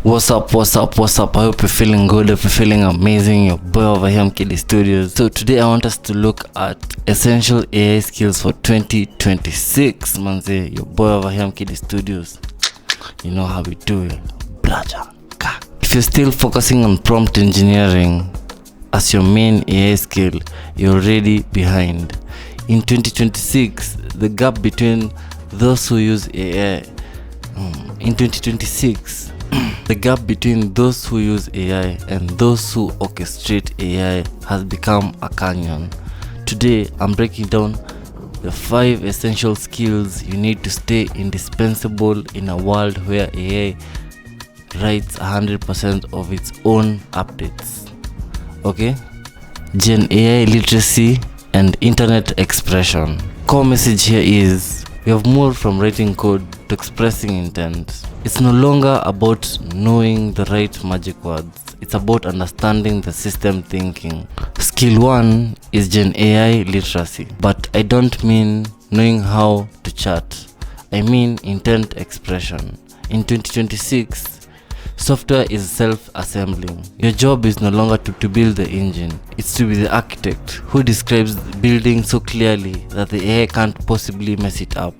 What's up? I hope you're feeling good, I hope you're feeling amazing. Your boy over here, Mkidi Studios. So today I want us to look at essential AI skills for 2026. Manze, your boy over here, Mkidi Studios. You know how we do it. Blaja. If you're still focusing on prompt engineering as your main AI skill, you're already behind. In 2026, the gap between those who use AI the gap between those who use AI and those who orchestrate AI has become a canyon. Today, I'm breaking down the 5 essential skills you need to stay indispensable in a world where AI writes 100% of its own updates. Okay? Gen AI literacy and internet expression. Core message here is we have moved from writing code to expressing intent. It's no longer about knowing the right magic words. It's about understanding the system thinking. Skill 1 is Gen AI literacy. But I don't mean knowing how to chat. I mean intent expression. In 2026, software is self-assembling. Your job is no longer to build the engine. It's to be the architect who describes the building so clearly that the AI can't possibly mess it up.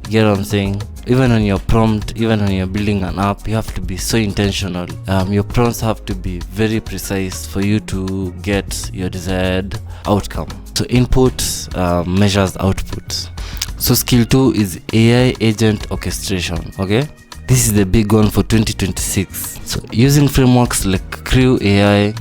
You get what I'm saying? Even on your prompt, even when you're building an app, you have to be so intentional. Your prompts have to be very precise for you to get your desired outcome. So input measures output. So skill 2 is AI agent orchestration. Okay? This is the big one for 2026. So using frameworks like Crew AI,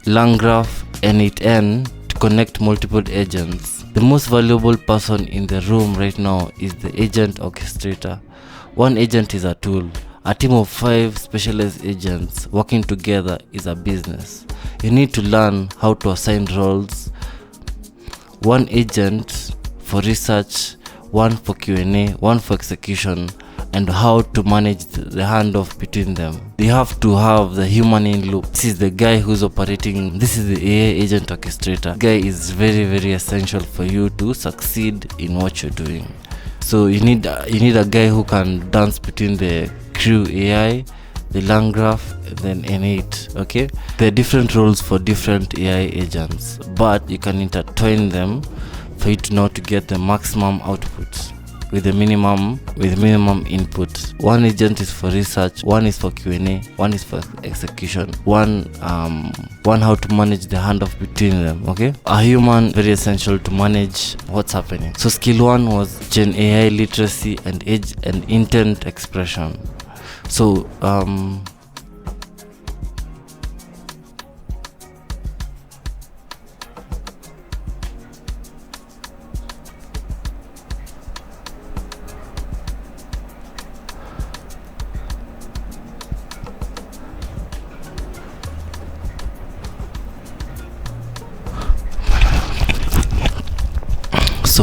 LangGraph, and It-N to connect multiple agents. The most valuable person in the room right now is the agent orchestrator. One agent is a tool. A team of 5 specialized agents working together is a business. You need to learn how to assign roles. One agent for research, one for Q&A, one for execution, and how to manage the handoff between them. You have to have the human in loop. This is the guy who's operating. This is the AI agent orchestrator. Guy is very, very essential for you to succeed in what you're doing. So you need a guy who can dance between the Crew AI, the LangGraph, and then N8. Okay, there are different roles for different AI agents, but you can intertwine them for you to know to get the maximum output with the minimum input. One agent is for research, one is for Q&A, one is for execution, one how to manage the handoff between them. Okay, a human very essential to manage what's happening. So skill 1 was Gen AI literacy and intent expression. So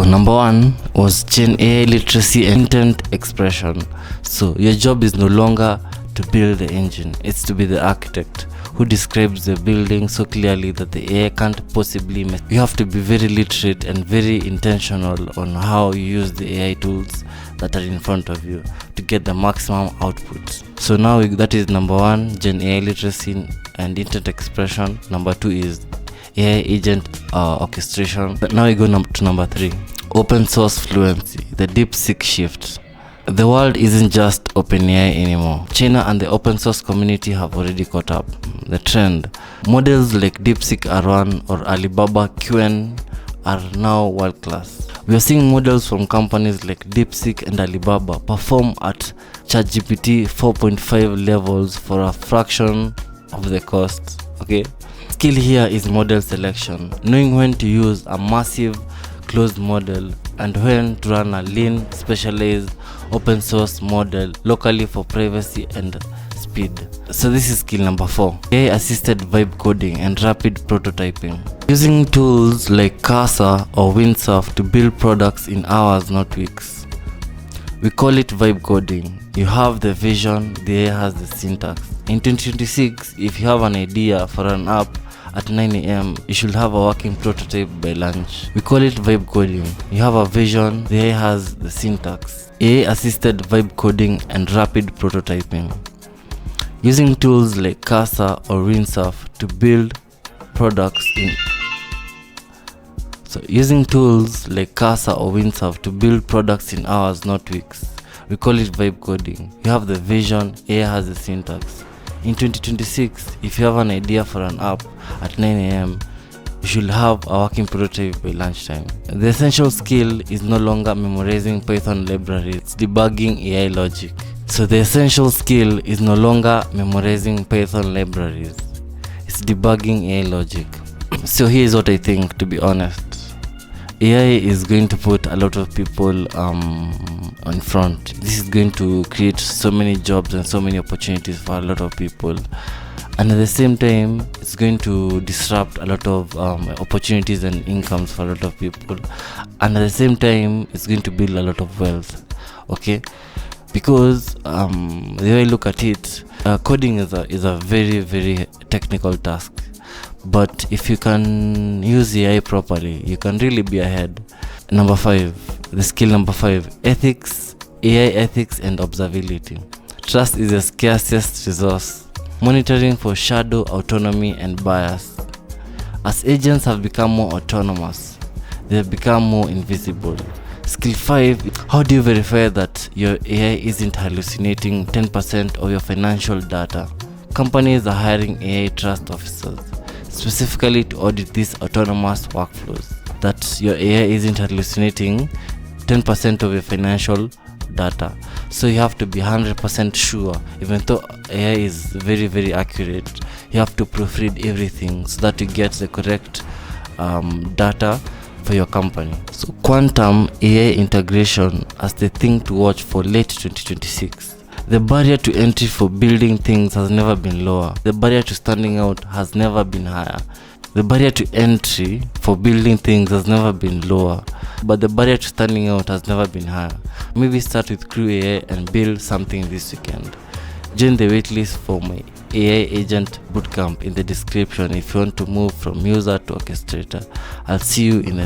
number 1 was Gen AI literacy and intent expression. So your job is no longer to build the engine, it's to be the architect who describes the building so clearly that the AI can't possibly mess. You have to be very literate and very intentional on how you use the AI tools that are in front of you to get the maximum output. So now that is number 1, Gen AI literacy and intent expression. Number 2 is AI agent orchestration. But now we go to number 3, open source fluency, the DeepSeek shift. The world isn't just OpenAI anymore. China and the open source community have already caught up. The trend. Models like DeepSeek R1 or Alibaba QN are now world class. We are seeing models from companies like DeepSeek and Alibaba perform at ChatGPT 4.5 levels for a fraction of the cost. Okay? Skill here is model selection, knowing when to use a massive closed model and when to run a lean, specialized open source model locally for privacy and speed. So this is skill number 4, AI assisted vibe coding and rapid prototyping. Using tools like Casa or Windsurf to build products in hours, not weeks. We call it vibe coding. You have the vision, the AI has the syntax. In 2026, if you have an idea for an app at 9 a.m, you should have a working prototype by lunch. We call it vibe coding. You have a vision, the AI has the syntax. AI assisted vibe coding and rapid prototyping. Using tools like Casa or Rinsurf to build products in using tools like Casa or Rinsurf to build products in hours, not weeks. We call it vibe coding. You have the vision, AI has the syntax. In 2026, if you have an idea for an app at 9 a.m., you should have a working prototype by lunchtime. The essential skill is no longer memorizing Python libraries, it's debugging AI logic. So the essential skill is no longer memorizing Python libraries, it's debugging AI logic. So here's what I think, to be honest. AI is going to put a lot of people on front. This is going to create so many jobs and so many opportunities for a lot of people. And at the same time, it's going to disrupt a lot of opportunities and incomes for a lot of people. And at the same time, it's going to build a lot of wealth. Okay? Because the way I look at it, coding is a very, very technical task. But if you can use AI properly, you can really be ahead. Number 5, the skill number 5, ethics, AI ethics and observability. Trust is the scarcest resource. Monitoring for shadow, autonomy and bias. As agents have become more autonomous, they have become more invisible. Skill 5, how do you verify that your AI isn't hallucinating 10% of your financial data? Companies are hiring AI trust officers, specifically to audit these autonomous workflows, that your AI isn't hallucinating 10% of your financial data. So you have to be 100% sure. Even though AI is very, very accurate, you have to proofread everything so that you get the correct data for your company. So quantum AI integration as the thing to watch for late 2026. The barrier to entry for building things has never been lower. The barrier to standing out has never been higher. The barrier to entry for building things has never been lower, but the barrier to standing out has never been higher. Maybe start with Crew AI and build something this weekend. Join the waitlist for my AI agent bootcamp in the description if you want to move from user to orchestrator. I'll see you in the